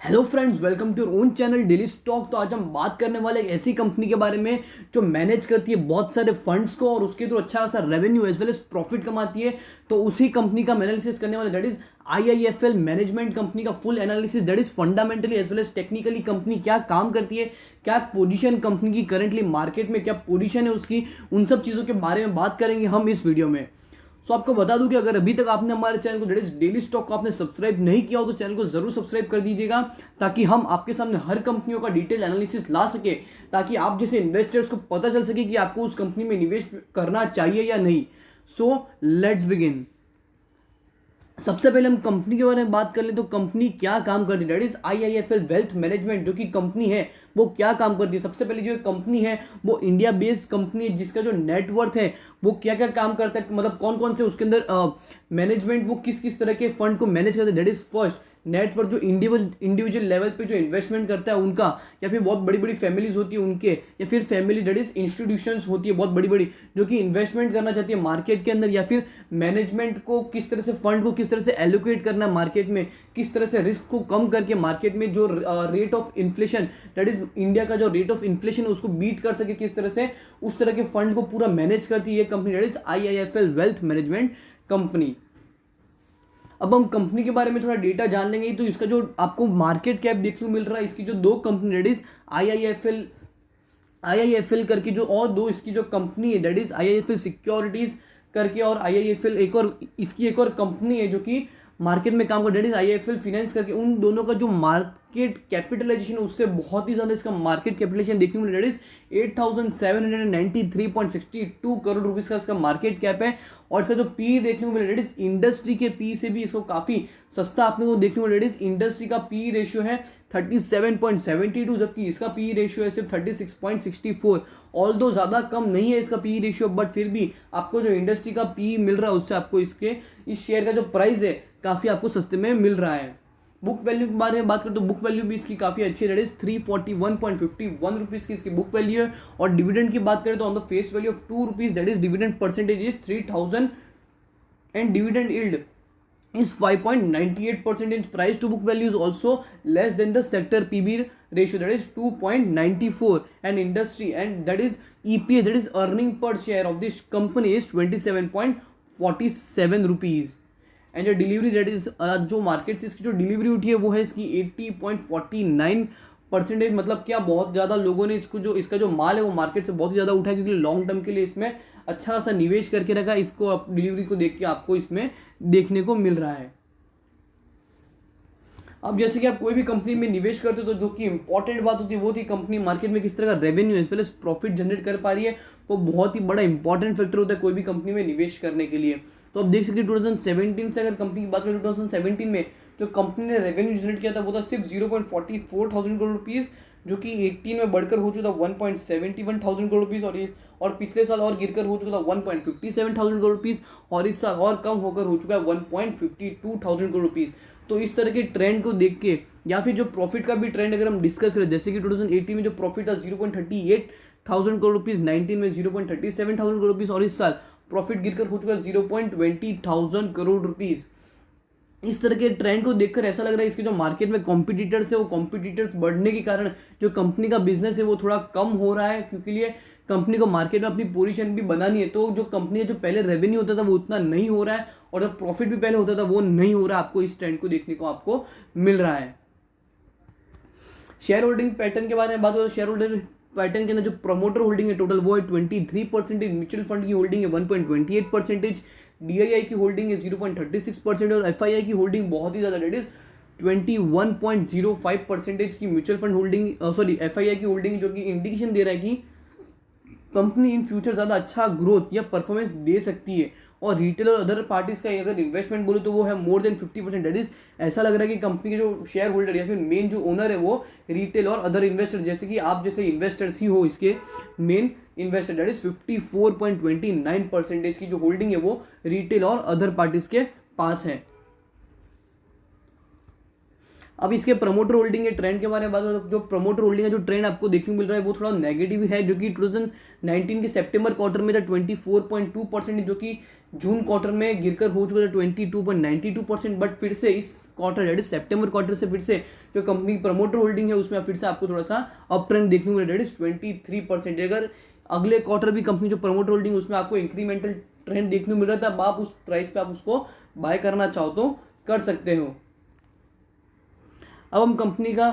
Hello friends, welcome to your own channel daily stock. तो आज हम बात करने वाले एक ऐसी कंपनी के बारे में जो मैनेज करती है बहुत सारे फंड्स को और उसके थ्रू अच्छा खासा revenue as well as profit कमाती है। तो उसी कंपनी का एनालिसिस करने वाले that is IIFL management company का full analysis, that is fundamentally as well as technically company क्या काम करती है, क्या पोजीशन कंपनी की करंटली मार्केट में क्या पोजीशन है उसकी, उन सब चीज़ों के बारे में बात करेंगे हम इस वीडियो में। सो आपको बता दूं कि अगर अभी तक आपने हमारे चैनल को डेली स्टॉक को आपने सब्सक्राइब नहीं किया हो तो चैनल को जरूर सब्सक्राइब कर दीजिएगा, ताकि हम आपके सामने हर कंपनियों का डिटेल एनालिसिस ला सके, ताकि आप जैसे इन्वेस्टर्स को पता चल सके कि आपको उस कंपनी में निवेश करना चाहिए या नहीं। So let's begin. सबसे पहले हम कंपनी के बारे में बात कर लें तो कंपनी क्या काम करती है, that is IIFL wealth management जो कि कंपनी है वो क्या काम करती है। सबसे पहले जो कंपनी है वो इंडिया बेस्ड कंपनी है, जिसका जो नेटवर्थ है वो क्या क्या काम करता है, मतलब कौन कौन से उसके अंदर मैनेजमेंट वो किस किस तरह के फंड को मैनेज करते हैं। दैट इज फर्स्ट नेटवर्क, जो इंडिविजुअल लेवल पे जो इन्वेस्टमेंट करता है उनका, या फिर बहुत बड़ी बड़ी फैमिलीज होती है उनके, या फिर फैमिली दैट इज इंस्टीट्यूशंस होती है बहुत बड़ी बड़ी जो कि इन्वेस्टमेंट करना चाहती है मार्केट के अंदर, या फिर मैनेजमेंट को किस तरह से फंड को किस तरह से एलोकेट करना है मार्केट में, किस तरह से रिस्क को कम करके मार्केट में जो rate of inflation that is India का जो रेट ऑफ इन्फ्लेशन है उसको बीट कर सके किस तरह से, उस तरह के फंड को पूरा मैनेज करती है ये company that is IIFL wealth management company. अब हम कंपनी के बारे में थोड़ा डेटा जान लेंगे। तो इसका जो आपको मार्केट कैप देखने को मिल रहा है, इसकी जो दो कंपनी दैट इज आईआईएफएल करके जो और दो इसकी जो कंपनी है दैट इज आईआईएफएल सिक्योरिटीज करके, और आईआईएफएल एक और इसकी एक और कंपनी है जो कि मार्केट में काम कर दैट इज आईआईएफएल फाइनेंस करके। उन दोनों का जो मार्केट कैपिटलाइजेशन है उससे बहुत ही ज़्यादा इसका मार्केट कैपिटलाइजेशन देखने को मिला, दैट इज 8,793.62 करोड़ रुपीज़ का इसका मार्केट कैप है। और इसका जो पी देखने को मिला दैट इज इंडस्ट्री के पी से भी इसको काफ़ी सस्ता आपने को देखने को मिला। दैट इज इंडस्ट्री का पी रेशियो है 37.72, जबकि इसका पी रेशियो है सिर्फ 36.64। ऑल दो ज़्यादा कम नहीं है इसका पी रेशियो, बट फिर भी आपको जो इंडस्ट्री का पी मिल रहा है उससे आपको इसके इस शेयर का जो प्राइस है काफ़ी आपको सस्ते में मिल रहा है। बुक वैल्यू के बारे में बात करें तो बुक वैल्यू भी इसकी काफ़ी अच्छी है, दैट इज 341.51 रुपीज़ की इसकी बुक वैल्यू है। और डिविडेंड की बात करें तो on the face value of 2 rupees that is dividend percentage is 3000 and dividend yield is 5.98%. Price to book value is also less than the sector PB ratio, that is 2.94, and industry and that is EPS, that is earning per share of this company is 27.47 rupees, and जो delivery rate is जो market से इसकी जो delivery उठी है वो है इसकी 80.49%। मतलब क्या बहुत ज़्यादा लोगों ने इसको जो इसका जो माल है वो मार्केट से बहुत ही ज़्यादा उठा है, क्योंकि लॉन्ग टर्म के लिए इसमें अच्छा खासा निवेश करके रखा है। इसको डिलीवरी को देख के आपको इसमें देखने को मिल रहा है। अब जैसे कि आप कोई भी कंपनी में निवेश करते हो तो जो कि इंपॉर्टेंट बात होती है वो थी कंपनी मार्केट में किस तरह का revenue as well as profit generate कर पा रही है। वो बहुत ही बड़ा इंपॉर्टेंट फैक्टर होता है कोई भी कंपनी में निवेश करने के लिए। तो आप देख सकते हैं 2017 से अगर कंपनी की बात करें 2017 में जो कंपनी ने रेवेन्यू जनरेट किया था वो था सिर्फ 0.44 थाउजेंड करोड़ रुपीज़, जो कि 18 में बढ़कर हो चुका था 1.71 थाउजेंड करोड़ रुपीज़, और पिछले साल और गिरकर हो चुका था 1.57 थाउजेंड करोड़ रुपीज़, और इस साल और कम होकर हो चुका है 1.52 थाउजेंड करोड़ रुपीज़। तो इस तरह के ट्रेंड को देख के, या फिर जो प्रॉफिट का भी ट्रेंड अगर हम डिस्कस करें, जैसे कि 2018 में जो प्रॉफिट था 0.38 थाउजेंड करोड़ रुपीज़, 19 में 0.37 थाउजेंड करोड़ रुपीज़, और इस साल प्रॉफिट गिरकर हो चुका है 0.20 थाउजेंड करोड़ रुपीज़। इस तरह के ट्रेंड को देखकर ऐसा लग रहा है इसके जो मार्केट में कॉम्पिटिटर्स है वो कॉम्पिटिटर्स बढ़ने के कारण जो कंपनी का बिजनेस है वो थोड़ा कम हो रहा है, क्योंकि लिए कंपनी को मार्केट में अपनी पोजीशन भी बनानी है। तो जो कंपनी का जो पहले रेवेन्यू होता था वो उतना नहीं हो रहा है, और जो प्रॉफिट भी पहले होता था वो नहीं हो रहा है। आपको इस ट्रेंड को देखने को आपको मिल रहा है। शेयर होल्डिंग पैटर्न के बारे में बात करें तो शेयर होल्डिंग पैटर्न के अंदर जो प्रमोटर होल्डिंग है टोटल वो है 23%, म्यूचुअल फंड की होल्डिंग है 1.28%, डीआईआई की होल्डिंग है 0.36%, और एफआईआई की होल्डिंग बहुत ही ज़्यादा डेट इज 21.05% की mutual fund holding, sorry FII की होल्डिंग, जो कि इंडिकेशन दे रहा है कि कंपनी इन फ्यूचर ज़्यादा अच्छा ग्रोथ या परफॉर्मेंस दे सकती है। और रिटेल और अदर पार्टीज का अगर इन्वेस्टमेंट बोलो तो वो है मोर देन 50%, डेट इज ऐसा लग रहा है कि कंपनी के जो शेयर होल्डर या फिर मेन जो ओनर है वो रिटेल और अदर इन्वेस्टर, जैसे कि आप जैसे इन्वेस्टर्स ही हो इसके मेन इन्वेस्टर, डेट इज 54.29% की जो होल्डिंग है वो रिटेल और अदर पार्टीज के पास है। अब इसके प्रमोटर होल्डिंग के ट्रेंड के बारे में बात करें तो जो प्रमोटर होल्डिंग का जो ट्रेंड आपको देखने को मिल रहा है वो थोड़ा नेगेटिव है, जो कि 2019 के सितंबर क्वार्टर में था 24.2%, जो कि जून क्वार्टर में गिरकर हो चुका था 22.92%। बट फिर से इस quarter that is September quarter से फिर से जो कंपनी की प्रमोटर होल्डिंग है उसमें फिर से आपको थोड़ा सा अप ट्रेंड देखने को मिला, दैट इज 23%। अगर अगले क्वार्टर भी कंपनी जो प्रमोटर होल्डिंग उसमें आपको इंक्रीमेंटल ट्रेंड देखने को मिल रहा था, अब आप उस प्राइस पे आप उसको बाय करना चाहो तो कर सकते हो। अब हम कंपनी का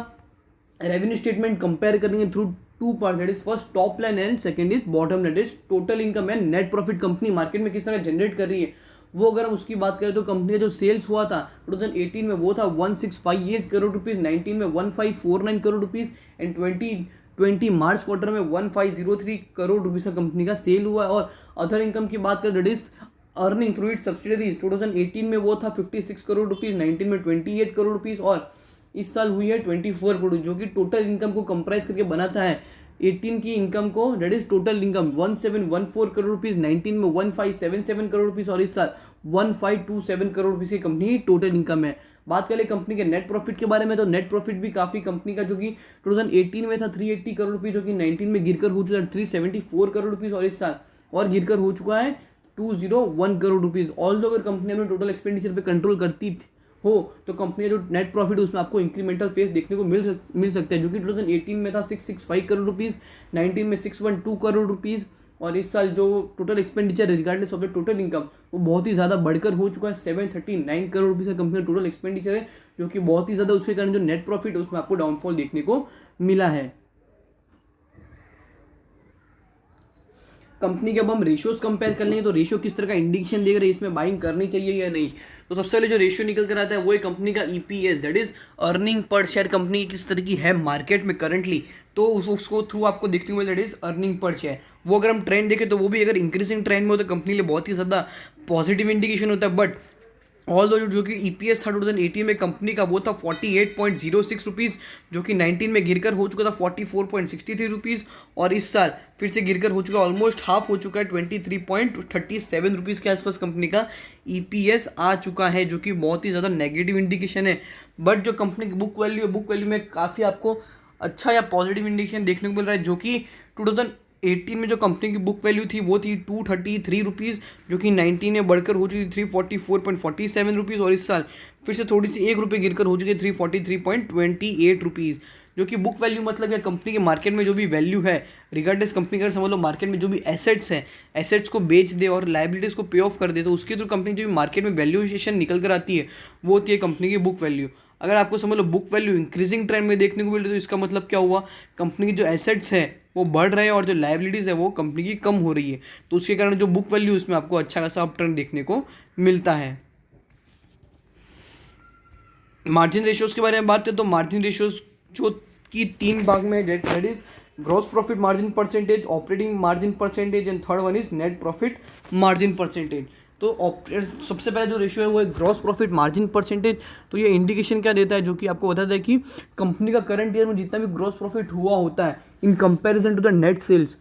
रेवेन्यू स्टेटमेंट कंपेयर करेंगे through two part, that is first top line and second is bottom line, that is total income and net profit company market में किस तरह जनरेट कर रही है। वो अगर हम उसकी बात करें तो कंपनी का जो सेल्स हुआ था 2018 में वो था 1658 करोड़ रुपीज़, 19 में 1549 crore rupees and 2020 March quarter में 1503 करोड़ रुपीज़ का कंपनी का सेल हुआ है। और अदर इनकम की बात करें that is earning through it subsidiaries, 2018 में वो था 56 करोड़ रुपीज़, 19 में 28 करोड़ रुपीज़ और इस साल हुई है 24 करोड़, जो कि टोटल इनकम को कंप्राइज करके बनाता है 18 की इनकम को, that is total income 1714 crore rupees, 19 में 1577 करोड़ रुपीज़ और इस साल 1527 करोड़ रुपीज़ की कंपनी टोटल इनकम है। बात करें कंपनी के नेट प्रॉफिट के बारे में तो नेट प्रॉफिट भी काफ़ी कंपनी का जो कि 2018 में था 380 करोड़ रुपीज़, जो कि 19 में गिरकर हो चुका है 374 करोड़ रुपीज़ और इस साल और गिरकर हो चुका है 201 करोड़ रुपीज़। ऑल दो अगर कंपनी अपने टोटल एक्सपेंडिचर पे कंट्रोल करती हो तो कंपनी का जो नेट प्रॉफिट उसमें आपको इंक्रीमेंटल फेस देखने को मिल सकता है, जो कि 2018 में था 665 करोड़ रुपीज़, 19 में 612 करोड़ रुपीज़ और इस साल जो total expenditure regardless of the total income वो बहुत ही ज़्यादा बढ़कर हो चुका है 739 करोड़ रुपीज़ का कंपनी का टोटल एक्सपेंडिचर है, जो कि बहुत ही ज़्यादा उसके कारण जो नेट प्रॉफिट है उसमें आपको डाउनफॉल देखने को मिला है। कंपनी के अब हम रेशियोज कंपेयर कर लेंगे तो रेशियो किस तरह का इंडिकेशन देख रहे हैं इसमें बाइंग करनी चाहिए या नहीं। तो सबसे पहले जो रेशियो निकल कर आता है वो है कंपनी का EPS, that is earning per share company किस तरह की है मार्केट में करंटली, तो उसको थ्रू आपको देखते हुए that is earning per share. वो अगर हम ट्रेंड देखें तो वो भी अगर इंक्रीजिंग ट्रेंड में हो तो कंपनी के लिए बहुत ही ज़्यादा पॉजिटिव इंडिकेशन होता है। बट ऑल दो जो कि ईपीएस था 2018 में कंपनी का वो था 48.06 रुपीज़, जो कि 19 में गिरकर हो चुका था 44.63 रुपीज़ और इस साल फिर से गिरकर हो चुका ऑलमोस्ट हाफ हो चुका है 23.37 रुपीज़ के आसपास कंपनी का ईपीएस आ चुका है, जो कि बहुत ही ज़्यादा नेगेटिव इंडिकेशन है। बट जो कंपनी की बुक वैल्यू में काफ़ी आपको अच्छा या पॉजिटिव इंडिकेशन देखने को मिल रहा है, जो कि 2018 में जो कंपनी की बुक वैल्यू थी वो थी 233 रुपीज़, जो कि 19 में बढ़कर हो चुकी थी 344.47 रुपीज़ और इस साल फिर से थोड़ी सी ₹1 गिरकर हो चुकी है 343.28 रुपीज़, जो कि बुक वैल्यू मतलब है कंपनी के मार्केट में जो भी वैल्यू है रिगार्डलेस कंपनी का समझ लो मार्केट में जो भी एसेट्स हैं एसेट्स को बेच दे और लाइबिलिटीज़ को पे ऑफ कर दे तो उसके थ्रू कंपनी जो भी मार्केट में वैल्यूएशन निकल कर आती है वो होती है कंपनी की बुक वैल्यू। अगर आपको समझ लो बुक वैल्यू इंक्रीजिंग ट्रेंड में देखने को मिल रही है तो इसका मतलब क्या हुआ, कंपनी की जो एसेट्स है वो बढ़ रहे हैं और जो लाइबिलिटीज़ है वो कंपनी की कम हो रही है, तो उसके कारण जो बुक वैल्यू उसमें आपको अच्छा खासा अप ट्रेंड देखने को मिलता है। मार्जिन रेशियोज के बारे में बात करें तो मार्जिन रेशियोज जो कि 3 भाग में that is gross profit margin percentage, operating margin percentage and third one is net profit margin percentage. तो सबसे पहले जो रेशियो है वो है ग्रॉस प्रॉफिट मार्जिन परसेंटेज। तो ये इंडिकेशन क्या देता है, जो कि आपको बताता है कि कंपनी का करंट ईयर में जितना भी ग्रॉस प्रॉफिट हुआ होता है in comparison to the net sales,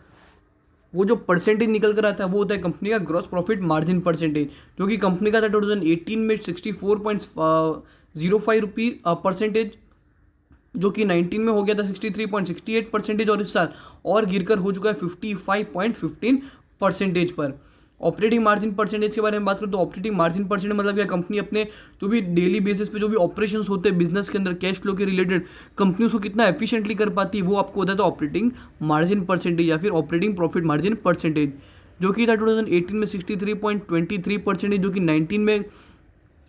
वो जो परसेंटेज निकल कर आता है वो होता है कंपनी का ग्रॉस प्रॉफिट मार्जिन परसेंटेज, जो कि कंपनी का था 2018 में 64.05 परसेंटेज, जो कि 19 में हो गया था 63.68% और इस साल और गिरकर हो चुका है 55.15% पर। ऑपरेटिंग मार्जिन परसेंटेज के बारे में बात करें तो ऑपरेटिंग मार्जिन परसेंटेज मतलब क्या कंपनी अपने जो भी डेली बेसिस पे जो भी ऑपरेशंस होते हैं बिजनेस के अंदर कैश फ्लो के रिलेटेड कंपनी उसको कितना एफिशिएंटली कर पाती है वो आपको होता है तो ऑपरेटिंग मार्जिन परसेंटेज या फिर ऑपरेटिंग प्रॉफिट मार्जिन परसेंटेज, जो कि था 2018 में 63.23%, जो कि 19 में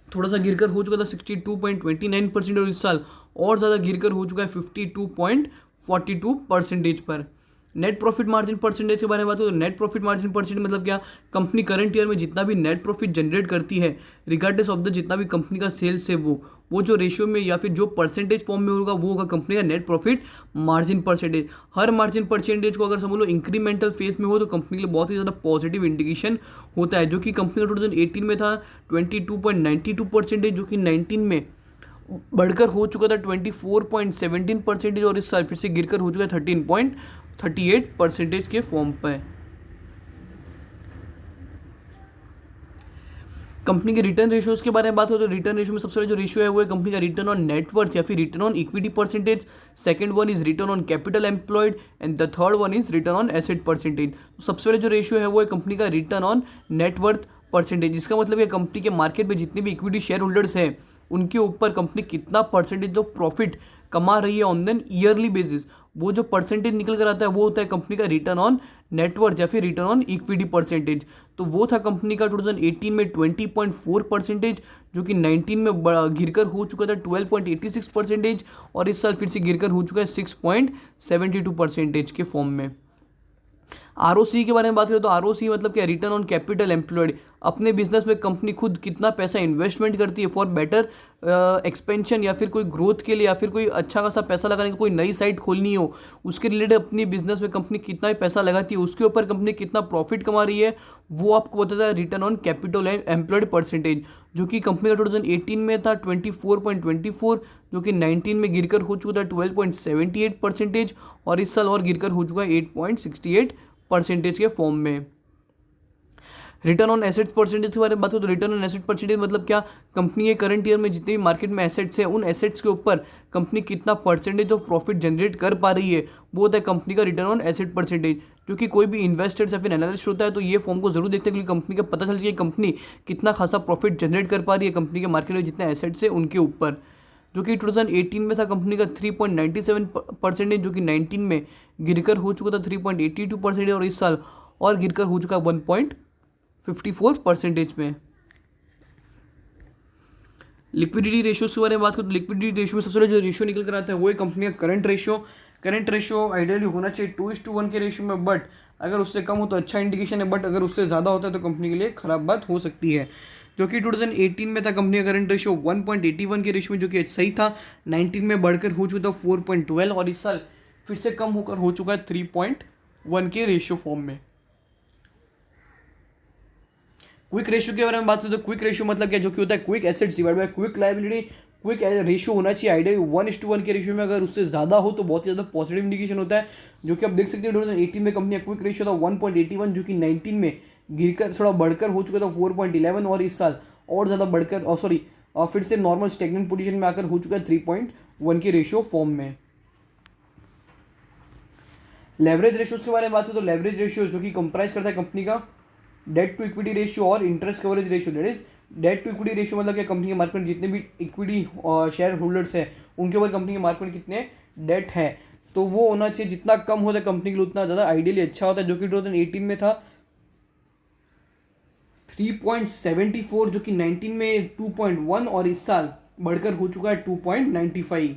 थोड़ा सा गिरकर हो चुका था 62.29% और इस साल और ज़्यादा गिरकर हो चुका है 52.42% पर। नेट प्रॉफिट मार्जिन परसेंटेज के बारे में बात करें तो नेट प्रॉफिट मार्जिन परसेंटेज मतलब क्या, कंपनी करंट ईयर में जितना भी नेट प्रॉफिट जनरेट करती है रिगार्डलेस ऑफ द जितना भी कंपनी का सेल्स है वो जो रेशियो में या फिर जो परसेंटेज फॉर्म में होगा वो होगा कंपनी का नेट प्रॉफिट मार्जिन परसेंटेज। हर मार्जिन परसेंटेज को अगर समझ लो इंक्रीमेंटल फेस में हो तो कंपनी के लिए बहुत ही ज़्यादा पॉजिटिव इंडिकेशन होता है, जो कि कंपनी का 2018 में था 22.92%, जो कि 19 में बढ़कर हो चुका था 24.17% और इस साल फिर से गिरकर हो चुका है 13.38% के फॉर्म पर। कंपनी के रिटर्न रेशियोज के बारे में बात हो तो रिटर्न रेशियो में सबसे पहले जो रेशियो है वो है कंपनी का रिटर्न ऑन नेटवर्थ या फिर return on equity percentage. Second one is return on capital employed and the third one is return on asset percentage. तो सबसे पहले जो रेशियो है वो है कंपनी का रिटर्न ऑन नेटवर्थ परसेंटेज। इसका मतलब है कंपनी के मार्केट में जितने भी इक्विटी शेयर होल्डर्स हैं उनके ऊपर कंपनी कितना परसेंटेज ऑफ प्रॉफिट कमा रही है ऑन एन ईयरली बेसिस, वो जो परसेंटेज निकल कर आता है वो होता है कंपनी का रिटर्न ऑन नेटवर्थ या फिर रिटर्न ऑन इक्विटी परसेंटेज। तो वो था कंपनी का 2018 में 20.4%, जो कि 19 में गिरकर हो चुका था 12.86%, और इस साल फिर से गिरकर हो चुका है 6.72% के फॉर्म में। आरओसी के बारे में बात करें तो आरओसी मतलब क्या, रिटर्न ऑन कैपिटल एम्प्लॉयड। अपने बिजनेस में कंपनी खुद कितना पैसा इन्वेस्टमेंट करती है फॉर बेटर एक्सपेंशन या फिर कोई ग्रोथ के लिए या फिर कोई अच्छा खासा पैसा लगाने की कोई नई साइट खोलनी हो उसके रिलेटेड अपनी बिजनेस में कंपनी कितना भी पैसा लगाती है उसके ऊपर कंपनी कितना प्रॉफिट कमा रही है वो आपको बताता है return on capital employed percentage, जो कि कंपनी का 2018 में था 24.24, जो कि 19 में गिरकर हो चुका था 12.78%, और इस साल और गिरकर हो चुका है 8.68% के फॉर्म में। रिटर्न ऑन एसेट्स परसेंटेज के बारे में बात करें तो रिटर्न ऑन एसेट परसेंटेज मतलब क्या, कंपनी के करंट ईयर में जितने भी मार्केट में एसेट्स है उन एसेट्स के ऊपर कंपनी कितना परसेंटेज ऑफ प्रॉफिट जनरेट कर पा रही है वो होता है कंपनी का रिटर्न ऑन एसेट परसेंटेज। क्योंकि कोई भी इन्वेस्टर्स या फिर एनालिस्ट होता है तो ये फॉर्म को जरूर देखते हैं क्योंकि कंपनी का पता चल जाए कंपनी कितना खासा प्रॉफिट जनरेट कर पा रही है कंपनी के मार्केट में जितने एसेट्स है उनके ऊपर, जो कि 2018 में था कंपनी का 3.97%, जो कि 19 में गिरकर हो चुका था 3.82%, और इस साल और गिरकर हो चुका 1.54% में। लिक्विडिटी रेशियो के बारे में बात करें तो लिक्विडिटी रेशियो में सबसे पहले जो रेशियो निकल कर आता है वो है कंपनी का current ratio. Current ratio ideally होना चाहिए 2:1 के रेशियो में, बट अगर उससे कम हो तो अच्छा इंडिकेशन है, बट अगर उससे ज़्यादा होता है तो कंपनी के लिए खराब बात हो सकती है। जो कि 2018 में था कंपनी का करंट रेशियो 1.81 के रेशियो में, जो कि सही था। 19 में बढ़कर हो चुका था 4.12, और इस साल फिर से कम होकर हो चुका है 3.1 के रेशियो फॉर्म में। क्विक रेशियो के बारे में बात करें तो क्विक रेशियो मतलब क्या, जो कि होता है quick assets divide by quick liability. Quick ratio होना चाहिए आइडियली 1:1 के रेशियो में, अगर उससे ज़्यादा हो तो बहुत ही ज़्यादा पॉजिटिव इंडिकेशन होता है। जो कि आप देख सकते हैं 2018 में कंपनी का क्विक रेशियो था 1.81, जो कि 19 में गिरकर थोड़ा बढ़कर हो चुका था 4.11, और इस साल और ज़्यादा बढ़कर फिर से नॉर्मल स्टेगनेंट पोजीशन में आकर हो चुका है 3.1 के रेशियो फॉर्म में। लेवरेज रेशियोज के बारे में बात करें तो लेवरेज रेशियो जो कि कंप्राइज करता है कंपनी का डेट टू इक्विटी रेशियो और interest coverage ratio. That is debt to equity ratio मतलब क्या, कंपनी के मार्केट में जितने भी इक्विटी शेयर होल्डर्स हैं उनके ऊपर कंपनी के मार्केट में कितने डेट है, तो वो होना चाहिए जितना कम होता है कंपनी के लिए उतना ज़्यादा आइडियली अच्छा होता है। जो कि 2018 में था 3.74, जो कि 19 में 2.1, और इस साल बढ़कर हो चुका है 2.95।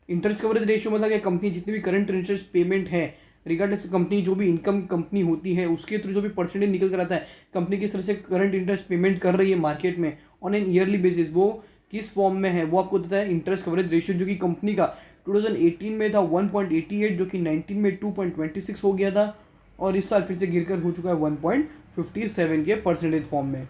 इंटरेस्ट कवरेज रेशियो मतलब क्या, कंपनी जितनी भी करंट इंटरेस्ट पेमेंट है रिगार्डलेस कंपनी जो भी इनकम कंपनी होती है उसके थ्रू जो भी परसेंटेज निकल कर आता है कंपनी किस तरह से करंट इंटरेस्ट पेमेंट कर रही है मार्केट में ऑन एन ईयरली बेसिस, वो किस फॉर्म में है वो आपको देता है इंटरेस्ट कवरेज रेशियो। जो कि कंपनी का 2018 में था 1.88, जो कि 19 में 2.26 हो गया था, और इस साल फिर से गिरकर हो चुका है 1.57 के परसेंटेज फॉर्म में।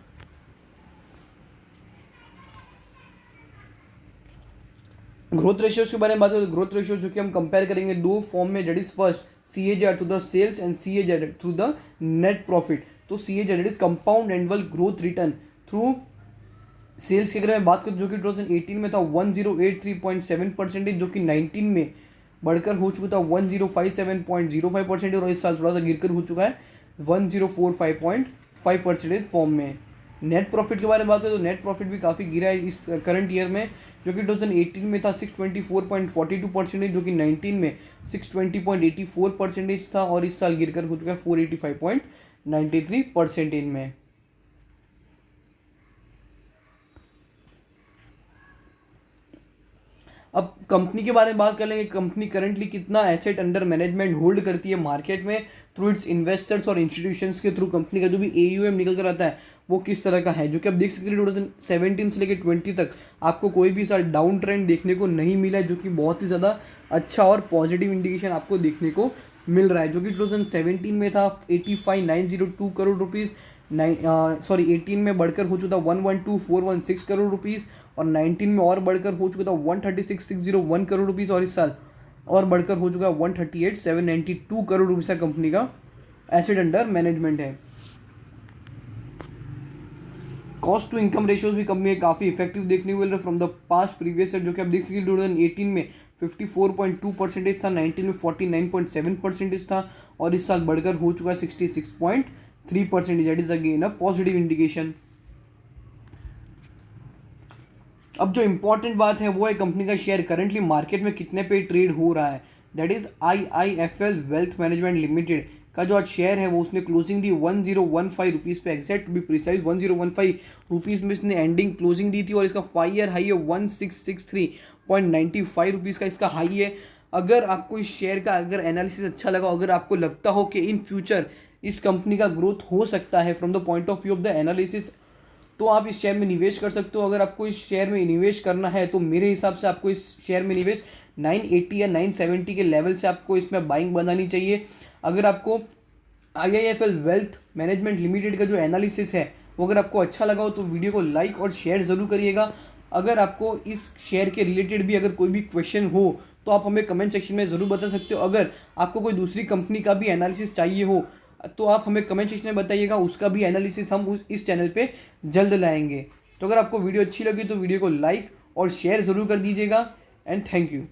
ग्रोथ रेशियोज के बारे में बात करें तो ग्रोथ रेशियो जो कि हम कंपेयर करेंगे दो फॉर्म में, that is first CAGR through the sales and CAGR through the net profit. तो CAGR that is compound annual growth return through sales के अगर मैं बात करूँ जो कि 2018 में था 1083.7%, जो कि 19 में बढ़कर हो चुका था 1057.05%, और इस साल थोड़ा सा गिरकर हो चुका है 1045.5% फॉर्म में। नेट प्रॉफिट के बारे में बात करें तो नेट प्रॉफिट भी काफ़ी गिरा है इस करंट ईयर में, जो कि 2018 में था 624.42%, जो कि 19 में 620.84% था, और इस साल गिरकर हो चुका है 485.93% में। अब कंपनी के बारे में बात कर लेंगे, कंपनी करंटली कितना एसेट अंडर मैनेजमेंट होल्ड करती है मार्केट में थ्रू इट्स इन्वेस्टर्स और इंस्टीट्यूशंस के थ्रू कंपनी का जो भी AUM निकल कर आता है वो किस तरह का है। जो कि आप देख सकते हैं 2017 से लेकर 20 तक आपको कोई भी साल डाउन ट्रेंड देखने को नहीं मिला है, जो कि बहुत ही ज़्यादा अच्छा और पॉजिटिव इंडिकेशन आपको देखने को मिल रहा है। जो कि 2017 में था 85,902 करोड़ रुपीज़, 18 में बढ़कर हो चुका था 112,416 करोड़ रुपीज़, और 19 में और बढ़कर हो चुका था 136,601 करोड़ रुपीज़, और इस साल और बढ़कर हो चुका है 138,792 करोड़ रुपीज़ का कंपनी का एसेट अंडर मैनेजमेंट है। कॉस्ट टू इनकम रेशियोज भी कंपनी काफ़ी इफेक्टिव देखने को मिल रहा है from the past previous year, जो कि आप देख सकते 2018 में 54.2% था, 19 में 49.7% था, और इस साल बढ़कर हो चुका है 66.3%। That is again a positive indication. अब जो इंपॉर्टेंट बात है वो है कंपनी का शेयर करंटली मार्केट में कितने पे ट्रेड हो रहा है। That is IIFL wealth management limited का जो आज शेयर है वो उसने क्लोजिंग दी 1015 रुपीज़ पे, exact to be precise 1015 rupees में इसने एंडिंग क्लोजिंग दी थी, और इसका 5 ईयर हाई है 1663.95 रुपीज़ का इसका हाई है। अगर आपको इस शेयर का अगर एनालिसिस अच्छा लगा, अगर आपको लगता हो कि इन फ्यूचर इस कंपनी का ग्रोथ हो सकता है from the point of view of the analysis, तो आप इस शेयर में निवेश कर सकते हो। अगर आपको इस शेयर में निवेश करना है तो मेरे हिसाब से आपको इस शेयर में निवेश 980 या 970 के लेवल से आपको इसमें बाइंग बनानी चाहिए। अगर आपको IIFL वेल्थ मैनेजमेंट लिमिटेड का जो एनालिसिस है वो अगर आपको अच्छा लगा हो तो वीडियो को लाइक और शेयर ज़रूर करिएगा। अगर आपको इस शेयर के रिलेटेड भी अगर कोई भी क्वेश्चन हो तो आप हमें कमेंट सेक्शन में ज़रूर बता सकते हो। अगर आपको कोई दूसरी कंपनी का भी एनालिसिस चाहिए हो तो आप हमें कमेंट सेक्शन में बताइएगा, उसका भी एनालिसिस हम इस चैनल पे जल्द लाएंगे। तो अगर आपको वीडियो अच्छी लगी तो वीडियो को लाइक और शेयर ज़रूर कर दीजिएगा, एंड थैंक यू।